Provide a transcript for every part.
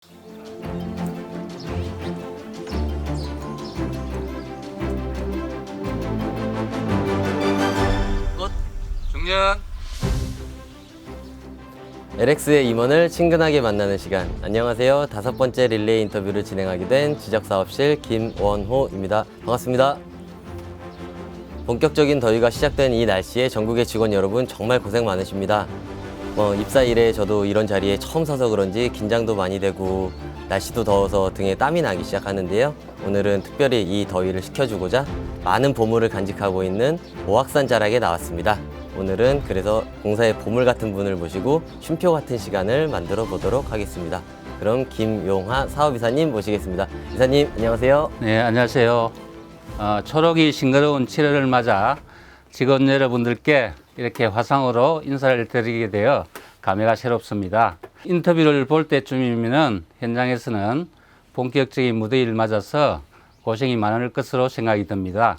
끝. 중년. LX의 임원을 친근하게 만나는 시간. 안녕하세요. 5번째 릴레이 인터뷰를 진행하게 된 지적사업실 김원호입니다. 반갑습니다. 본격적인 더위가 시작된 이 날씨에 전국의 직원 여러분 정말 고생 많으십니다. 입사 이래 저도 이런 자리에 처음 서서 그런지 긴장도 많이 되고 날씨도 더워서 등에 땀이 나기 시작하는데요. 오늘은 특별히 이 더위를 식혀주고자 많은 보물을 간직하고 있는 오악산 자락에 나왔습니다. 오늘은 그래서 공사의 보물 같은 분을 모시고 쉼표 같은 시간을 만들어 보도록 하겠습니다. 그럼 김용하 사업이사님 모시겠습니다. 이사님 안녕하세요. 네, 안녕하세요. 초록이 싱그러운 7월을 맞아 직원 여러분들께 이렇게 화상으로 인사를 드리게 되어 감회가 새롭습니다. 인터뷰를 볼 때쯤이면 현장에서는 본격적인 무더위를 맞아서 고생이 많을 것으로 생각이 듭니다.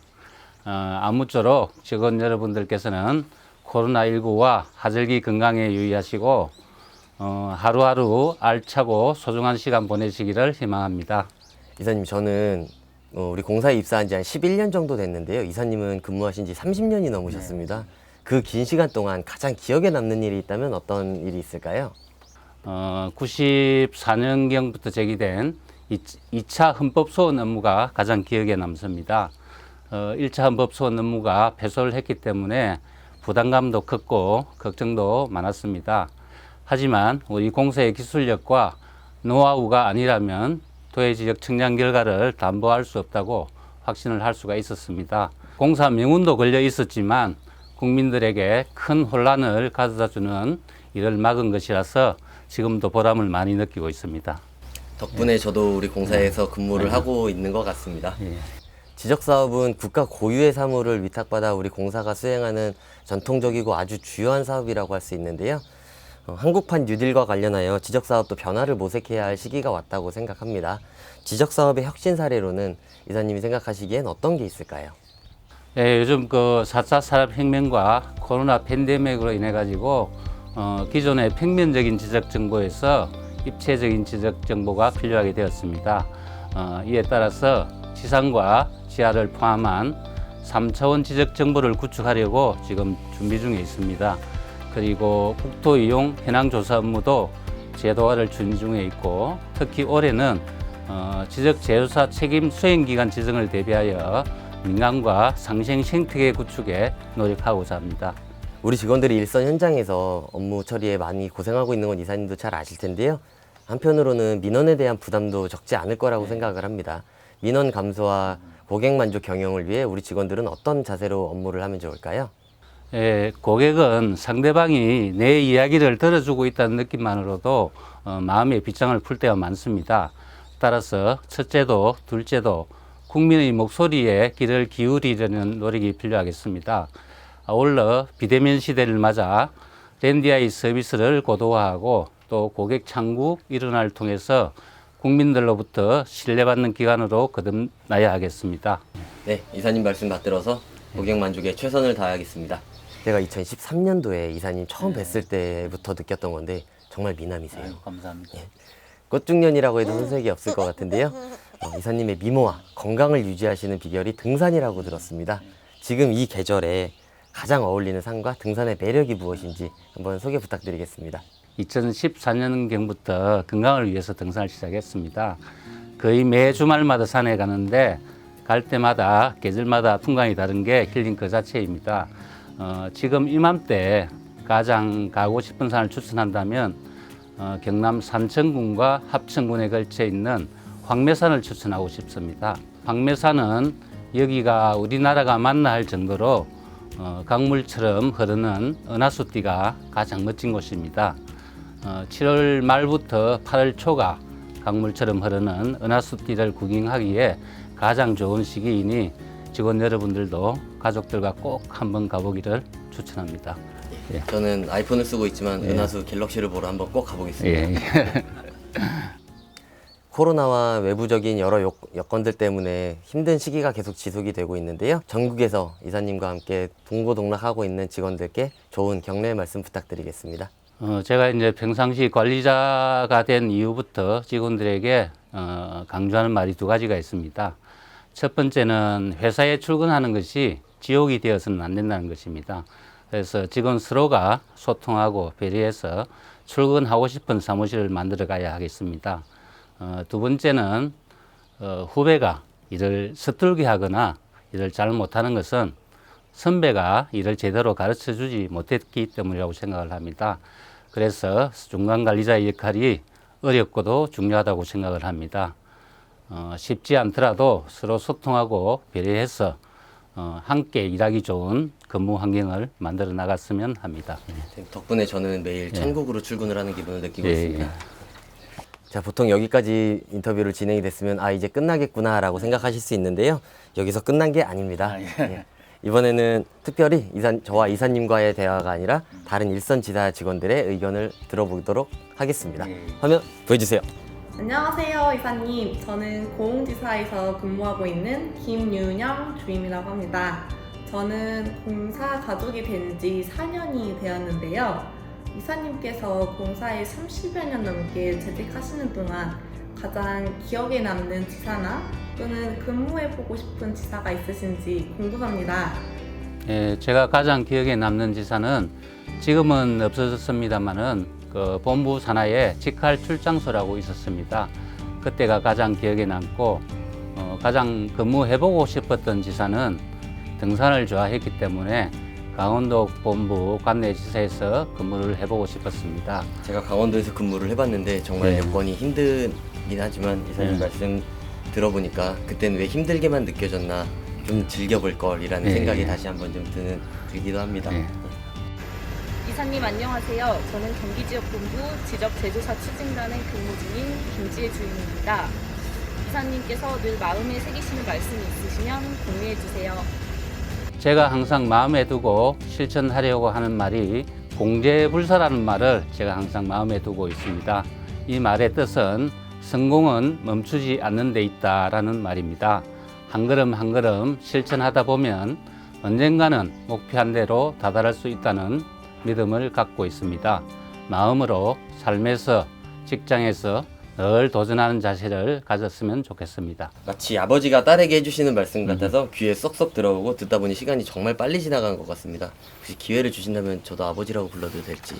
아무쪼록 직원 여러분들께서는 코로나19와 하절기 건강에 유의하시고 하루하루 알차고 소중한 시간 보내시기를 희망합니다. 이사님 저는 우리 공사에 입사한 지 한 11년 정도 됐는데요. 이사님은 근무하신 지 30년이 넘으셨습니다. 그 긴 시간 동안 가장 기억에 남는 일이 있다면 어떤 일이 있을까요? 94년경부터 제기된 2차 헌법소원 업무가 가장 기억에 남습니다. 1차 헌법소원 업무가 패소를 했기 때문에 부담감도 컸고 걱정도 많았습니다. 하지만 우리 공사의 기술력과 노하우가 아니라면 도해 지역 청량 결과를 담보할 수 없다고 확신을 할 수가 있었습니다. 공사 명운도 걸려 있었지만 국민들에게 큰 혼란을 가져다주는 일을 막은 것이라서 지금도 보람을 많이 느끼고 있습니다. 덕분에 저도 우리 공사에서 근무를 하고 있는 것 같습니다. 지적사업은 국가 고유의 사무를 위탁받아 우리 공사가 수행하는 전통적이고 아주 주요한 사업이라고 할 수 있는데요. 한국판 뉴딜과 관련하여 지적사업도 변화를 모색해야 할 시기가 왔다고 생각합니다. 지적사업의 혁신 사례로는 이사님이 생각하시기엔 어떤 게 있을까요? 요즘 그 4차 산업혁명과 코로나 팬데믹으로 인해 가지고 기존의 평면적인 지적 정보에서 입체적인 지적 정보가 필요하게 되었습니다. 이에 따라서 지상과 지하를 포함한 3차원 지적 정보를 구축하려고 지금 준비 중에 있습니다. 그리고 국토 이용 현황 조사 업무도 제도화를 준비 중에 있고, 특히 올해는 지적 제조사 책임 수행 기간 지정을 대비하여 민간과 상생 생태계 구축에 노력하고자 합니다. 우리 직원들이 일선 현장에서 업무 처리에 많이 고생하고 있는 건 이사님도 잘 아실 텐데요. 한편으로는 민원에 대한 부담도 적지 않을 거라고 생각을 합니다. 민원 감소와 고객 만족 경영을 위해 우리 직원들은 어떤 자세로 업무를 하면 좋을까요? 고객은 상대방이 내 이야기를 들어주고 있다는 느낌만으로도 마음의 빗장을 풀 때가 많습니다. 따라서 첫째도 둘째도 국민의 목소리에 귀를 기울이려는 노력이 필요하겠습니다. 아울러 비대면 시대를 맞아 랜디아이 서비스를 고도화하고 또 고객 창구 일원화를 통해서 국민들로부터 신뢰받는 기관으로 거듭나야 하겠습니다. 네, 이사님 말씀 받들어서 고객 만족에 최선을 다하겠습니다. 제가 2013년도에 이사님 처음 뵀을 때부터 느꼈던 건데 정말 미남이세요. 감사합니다. 꽃중년이라고 해도 손색이 없을 것 같은데요. 이사님의 미모와 건강을 유지하시는 비결이 등산이라고 들었습니다. 지금 이 계절에 가장 어울리는 산과 등산의 매력이 무엇인지 한번 소개 부탁드리겠습니다. 2014년경부터 건강을 위해서 등산을 시작했습니다. 거의 매 주말마다 산에 가는데 갈 때마다 계절마다 풍광이 다른 게 힐링 그 자체입니다. 지금 이맘때 가장 가고 싶은 산을 추천한다면 경남 산천군과 합천군에 걸쳐 있는 황매산을 추천하고 싶습니다. 황매산은 여기가 우리나라가 맞나 할 정도로 강물처럼 흐르는 은하수띠가 가장 멋진 곳입니다. 7월 말부터 8월 초가 강물처럼 흐르는 은하수띠를 구경하기에 가장 좋은 시기이니 직원 여러분들도 가족들과 꼭 한번 가보기를 추천합니다. 저는 아이폰을 쓰고 있지만 은하수 갤럭시를 보러 한번 꼭 가보겠습니다. 코로나와 외부적인 여러 여건들 때문에 힘든 시기가 계속 지속이 되고 있는데요. 전국에서 이사님과 함께 동고동락하고 있는 직원들께 좋은 격려의 말씀 부탁드리겠습니다. 제가 이제 평상시 관리자가 된 이후부터 직원들에게 강조하는 말이 두 가지가 있습니다. 첫 번째는 회사에 출근하는 것이 지옥이 되어서는 안 된다는 것입니다. 그래서 직원 서로가 소통하고 배려해서 출근하고 싶은 사무실을 만들어 가야 하겠습니다. 두 번째는 후배가 일을 서툴게 하거나 일을 잘 못하는 것은 선배가 일을 제대로 가르쳐 주지 못했기 때문이라고 생각을 합니다. 그래서 중간 관리자의 역할이 어렵고도 중요하다고 생각을 합니다. 쉽지 않더라도 서로 소통하고 배려해서 함께 일하기 좋은 근무 환경을 만들어 나갔으면 합니다. 덕분에 저는 매일 천국으로 출근을 하는 기분을 느끼고 예, 있습니다. 자, 보통 여기까지 인터뷰를 진행이 됐으면 아, 이제 끝나겠구나라고 생각하실 수 있는데요. 여기서 끝난 게 아닙니다. 예. 이번에는 특별히 저와 이사님과의 대화가 아니라 다른 일선 지사 직원들의 의견을 들어보도록 하겠습니다. 화면 보여주세요. 안녕하세요, 이사님. 저는 고흥지사에서 근무하고 있는 김윤영 주임이라고 합니다. 저는 공사 가족이 된 지 4년이 되었는데요. 이사님께서 공사에 30여 년 넘게 재직하시는 동안 가장 기억에 남는 지사나 또는 근무해보고 싶은 지사가 있으신지 궁금합니다. 예, 제가 가장 기억에 남는 지사는 지금은 없어졌습니다만은 그 본부 산하에 직할 출장소라고 있었습니다. 그때가 가장 기억에 남고 가장 근무해보고 싶었던 지사는 등산을 좋아했기 때문에 강원도 본부 관내지사에서 근무를 해보고 싶었습니다. 제가 강원도에서 근무를 해봤는데 정말 네. 여건이 힘들긴 하지만 이사님 말씀 들어보니까 그때는 왜 힘들게만 느껴졌나 좀 즐겨볼 걸이라는 네. 생각이 다시 한번 좀 들기도 합니다. 네. 이사님 안녕하세요. 저는 경기지역본부 지적제조사 추진단에 근무 중인 김지혜 주임입니다. 이사님께서 늘 마음에 새기시는 말씀이 있으시면 공유해 주세요. 제가 항상 마음에 두고 실천하려고 하는 말이 공제불사라는 말을 제가 항상 마음에 두고 있습니다. 이 말의 뜻은 성공은 멈추지 않는 데 있다라는 말입니다. 한 걸음 한 걸음 실천하다 보면 언젠가는 목표한 대로 다다를 수 있다는 믿음을 갖고 있습니다. 마음으로 삶에서 직장에서 늘 도전하는 자세를 가졌으면 좋겠습니다. 마치 아버지가 딸에게 해주시는 말씀 같아서 귀에 쏙쏙 들어오고 듣다 보니 시간이 정말 빨리 지나간 것 같습니다. 혹시 기회를 주신다면 저도 아버지라고 불러도 될지.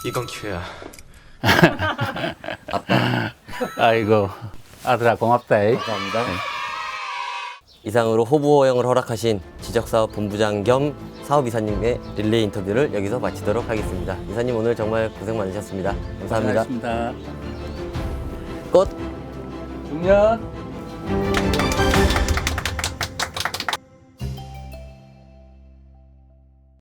이건 기회야. 아빠 아이고 아들아 고맙다. 감사합니다. 이상으로 호부호형을 허락하신 지적사업 본부장 겸 사업이사님의 릴레이 인터뷰를 여기서 마치도록 하겠습니다. 이사님 오늘 정말 고생 많으셨습니다. 감사합니다. 고생하셨습니다. 끝! 중년.